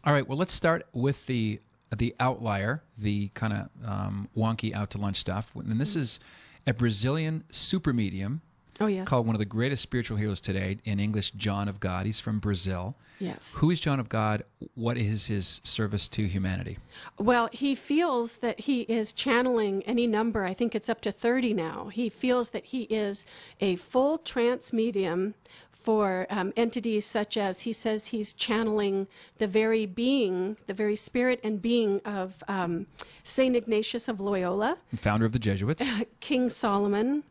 All right, well, let's start with the outlier, the kind of wonky out to lunch stuff. And this is a Brazilian super medium. Oh, yes. Called one of the greatest spiritual heroes today, in English, João of God. He's from Brazil. Yes. Who is João of God? What is his service to humanity? Well, he feels that he is channeling any number. I think it's up to 30 now. He feels that he is a full trance medium for entities such as, he says he's channeling the very being, the very spirit and being of St. Ignatius of Loyola. Founder of the Jesuits. King Solomon.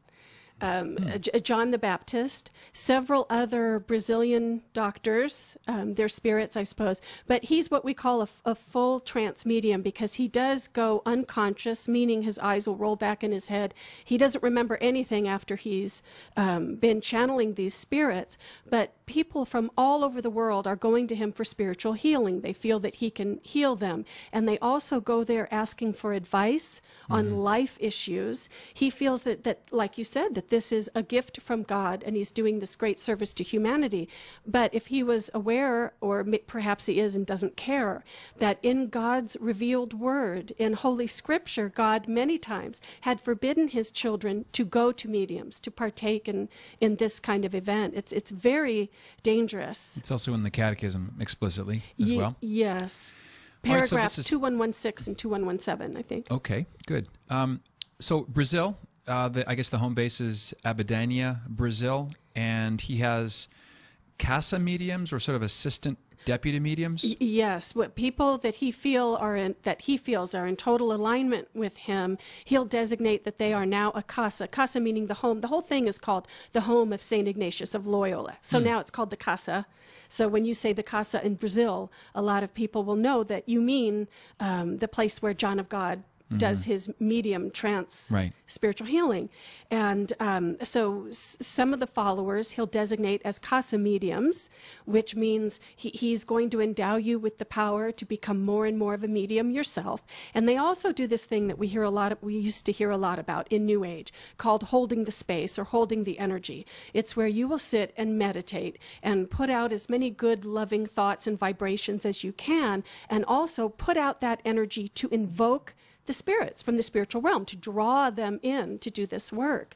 John the Baptist, several other Brazilian doctors, their spirits, I suppose. But he's what we call a full trance medium, because he does go unconscious, meaning his eyes will roll back in his head. He doesn't remember anything after he's been channeling these spirits. But people from all over the world are going to him for spiritual healing. They feel that he can heal them. And they also go there asking for advice on life issues. He feels that, like you said, that this is a gift from God, and he's doing this great service to humanity. But if he was aware, or perhaps he is and doesn't care, that in God's revealed word, in Holy Scripture, God many times had forbidden his children to go to mediums, to partake in this kind of event. It's very dangerous. It's also in the Catechism explicitly as well. Yes. Right, Paragraph so 2116 and 2117, I think. Okay, good. So Brazil, I guess the home base is Abadania, Brazil, and he has casa mediums, or sort of assistant deputy mediums. Yes, what people that he feels are in total alignment with him, he'll designate that they are now a casa. Casa meaning the home. The whole thing is called the home of St. Ignatius of Loyola. So now it's called the casa. So when you say the casa in Brazil, a lot of people will know that you mean the place where João of God does his medium trance spiritual healing. And so some of the followers he'll designate as casa mediums, which means he's going to endow you with the power to become more and more of a medium yourself. And they also do this thing that we used to hear a lot about in New Age, called holding the space or holding the energy. It's where you will sit and meditate and put out as many good, loving thoughts and vibrations as you can, and also put out that energy to invoke the spirits from the spiritual realm, to draw them in to do this work.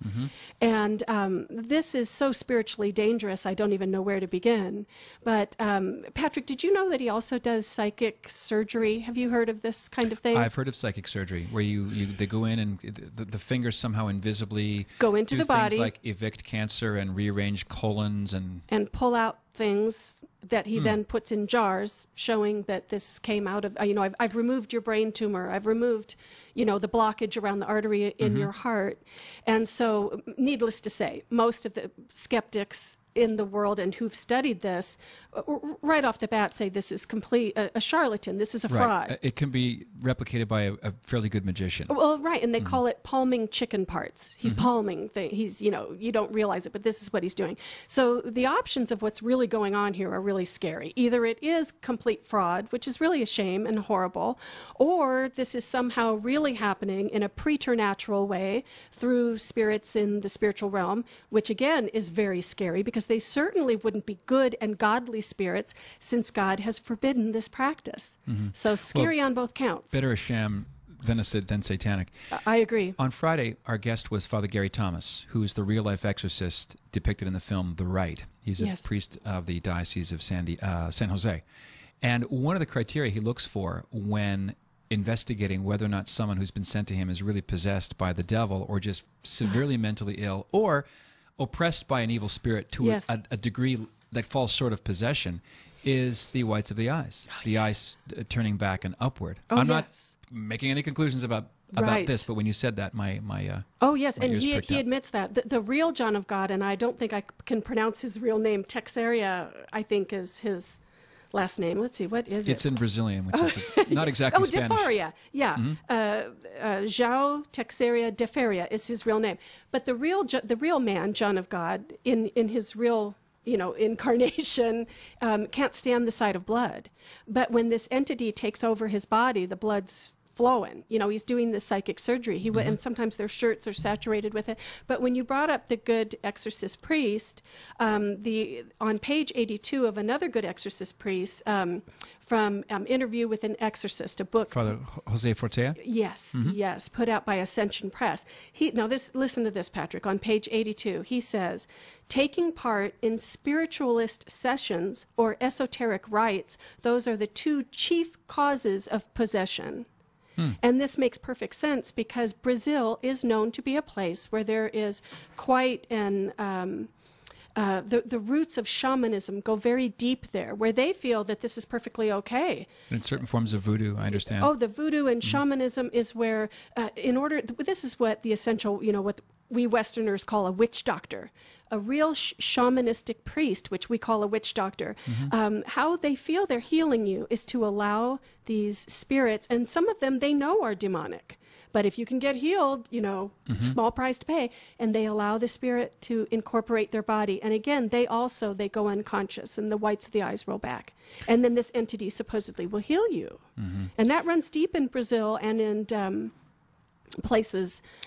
And this is so spiritually dangerous, I don't even know where to begin. But Patrick, did you know that he also does psychic surgery? Have you heard of this kind of thing? I've heard of psychic surgery, where they go in and the fingers somehow invisibly go into the body, things like evict cancer and rearrange colons and pull out things that he then puts in jars, showing that this came out of, I've removed your brain tumor. I've removed, the blockage around the artery in your heart. And so, needless to say, most of the skeptics in the world and who've studied this, right off the bat say this is a charlatan, this is a fraud. It can be replicated by a fairly good magician. Well, right, and they call it palming chicken parts. He's palming things. He's, you don't realize it, but this is what he's doing. So the options of what's really going on here are really scary. Either it is complete fraud, which is really a shame and horrible, or this is somehow really happening in a preternatural way through spirits in the spiritual realm, which again is very scary, because they certainly wouldn't be good and godly spirits, since God has forbidden this practice. So scary on both counts. Better a sham than satanic. I agree. On Friday, our guest was Father Gary Thomas, who is the real-life exorcist depicted in the film The Rite. He's a priest of the Diocese of San Jose. And one of the criteria he looks for when investigating whether or not someone who's been sent to him is really possessed by the devil, or just severely mentally ill, or oppressed by an evil spirit to a degree that falls short of possession, is the whites of the eyes. The eyes turning back and upward. I'm not making any conclusions about this, but when you said that, my oh yes, my and ears he pricked up. admits that the real João of God, and I don't think I can pronounce his real name. Texeria, I think, is his last name. Let's see, what is it? It's in Brazilian, which is not exactly Spanish. Defaria, yeah. João Texeria de Faria is his real name. But the real man, João of God, in his real incarnation, can't stand the sight of blood. But when this entity takes over his body, the blood's flowing. You know, he's doing this psychic surgery. And sometimes their shirts are saturated with it. But when you brought up the good exorcist priest, on page 82 of another good exorcist priest, from Interview with an Exorcist, a book. Father Jose Fortea? Yes, yes, put out by Ascension Press. Listen to this, Patrick. On page 82, he says, taking part in spiritualist sessions or esoteric rites, those are the two chief causes of possession. And this makes perfect sense because Brazil is known to be a place where there is quite an... the roots of shamanism go very deep there, where they feel that this is perfectly okay. And certain forms of voodoo, I understand. Oh, the voodoo and shamanism is where, this is what the essential, what we Westerners call a witch doctor. A real shamanistic priest, which we call a witch doctor, how they feel they're healing you is to allow these spirits, and some of them they know are demonic. But if you can get healed, small price to pay, and they allow the spirit to incorporate their body. And again, they go unconscious and the whites of the eyes roll back. And then this entity supposedly will heal you. And that runs deep in Brazil and in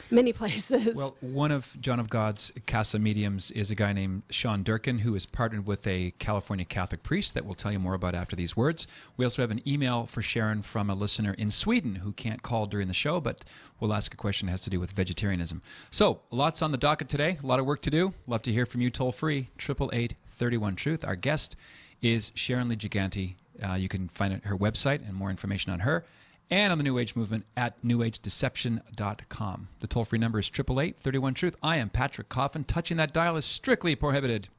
many places. Well, one of John of God's Casa mediums is a guy named Sean Durkin, who is partnered with a California Catholic priest that we'll tell you more about after these words. We also have an email for Sharon from a listener in Sweden who can't call during the show, but we'll ask a question that has to do with vegetarianism. So, lots on the docket today, a lot of work to do. Love to hear from you toll free, 888-31-TRUTH. Our guest is Sharon Lee Giganti. You can find her website and more information on her and on the New Age movement at newAgeDeception.com. The toll-free number is 888-31-TRUTH. I am Patrick Coffin. Touching that dial is strictly prohibited.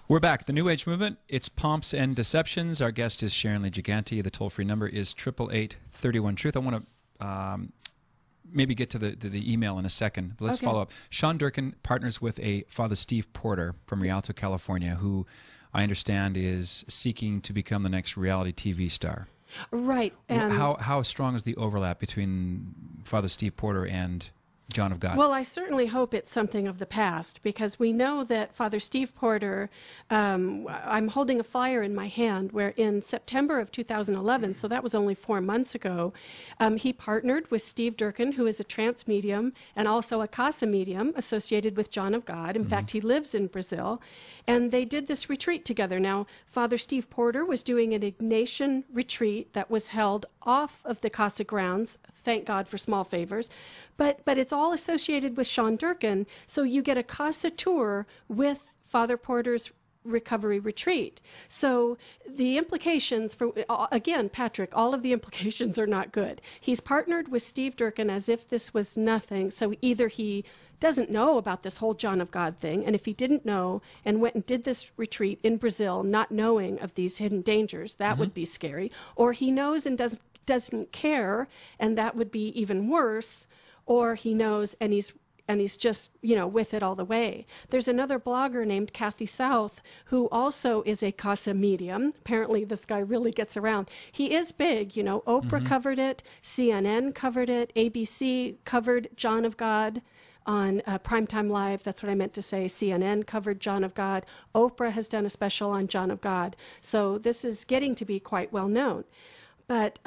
We're back. The New Age movement, it's pomps and deceptions. Our guest is Sharon Lee Giganti. The toll-free number is 888-31-TRUTH. I want to maybe get to the email in a second, but let's follow up. Sean Durkin partners with a Father Steve Porter from Rialto, California, who I understand is seeking to become the next reality TV star. Right. How strong is the overlap between Father Steve Porter and John of God? Well, I certainly hope it's something of the past, because we know that Father Steve Porter, I'm holding a flyer in my hand where in September of 2011, so that was only 4 months ago, he partnered with Steve Durkin, who is a trance medium and also a Casa medium associated with John of God. In fact, he lives in Brazil. And they did this retreat together. Now, Father Steve Porter was doing an Ignatian retreat that was held off of the Casa grounds. Thank God for small favors. But it's all associated with Sean Durkin. So you get a Casa tour with Father Porter's recovery retreat. So the implications for, again, Patrick, all of the implications are not good. He's partnered with Steve Durkin as if this was nothing. So either he doesn't know about this whole John of God thing, and if he didn't know and went and did this retreat in Brazil not knowing of these hidden dangers, that would be scary, or he knows and doesn't care, and that would be even worse, or he knows and he's just, with it all the way. There's another blogger named Kathy South who also is a Casa medium. Apparently this guy really gets around. He is big, Oprah covered it, CNN covered it, ABC covered John of God on Primetime Live. That's what I meant to say. CNN covered John of God. Oprah has done a special on John of God. So this is getting to be quite well known. But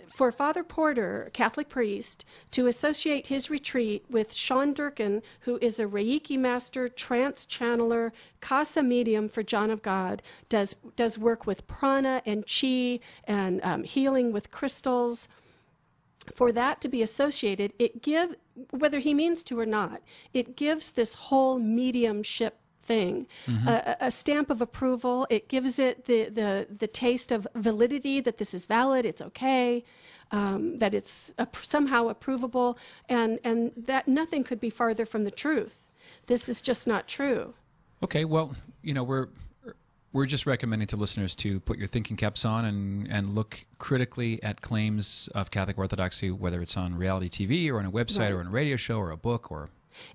for Father Porter, Catholic priest, to associate his retreat with Sean Durkin, who is a Reiki master, trance channeler, Casa medium for John of God, does work with prana and chi and healing with crystals. For that to be associated, whether he means to or not, it gives this whole mediumship thing a stamp of approval. It gives it the taste of validity, that this is valid, it's okay, that it's somehow approvable, and that nothing could be farther from the truth. This is just not true. Okay, well, we're just recommending to listeners to put your thinking caps on and look critically at claims of Catholic Orthodoxy, whether it's on reality TV or on a website or on a radio show or a book or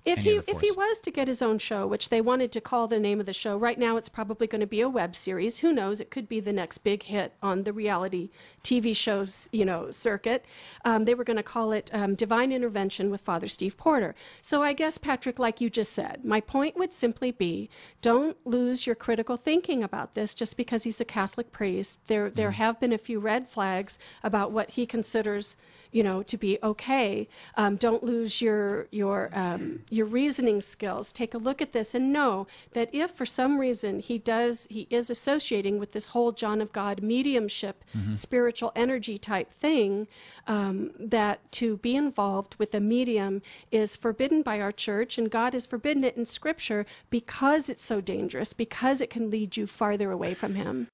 If he was to get his own show, which they wanted to call the name of the show, right now it's probably going to be a web series. Who knows? It could be the next big hit on the reality TV shows, circuit. They were going to call it Divine Intervention with Father Steve Porter. So I guess, Patrick, like you just said, my point would simply be, don't lose your critical thinking about this just because he's a Catholic priest. There have been a few red flags about what he considers to be okay. Don't lose your reasoning skills. Take a look at this and know that if for some reason he is associating with this whole John of God mediumship, spiritual energy type thing, that to be involved with a medium is forbidden by our church, and God has forbidden it in Scripture because it's so dangerous, because it can lead you farther away from Him.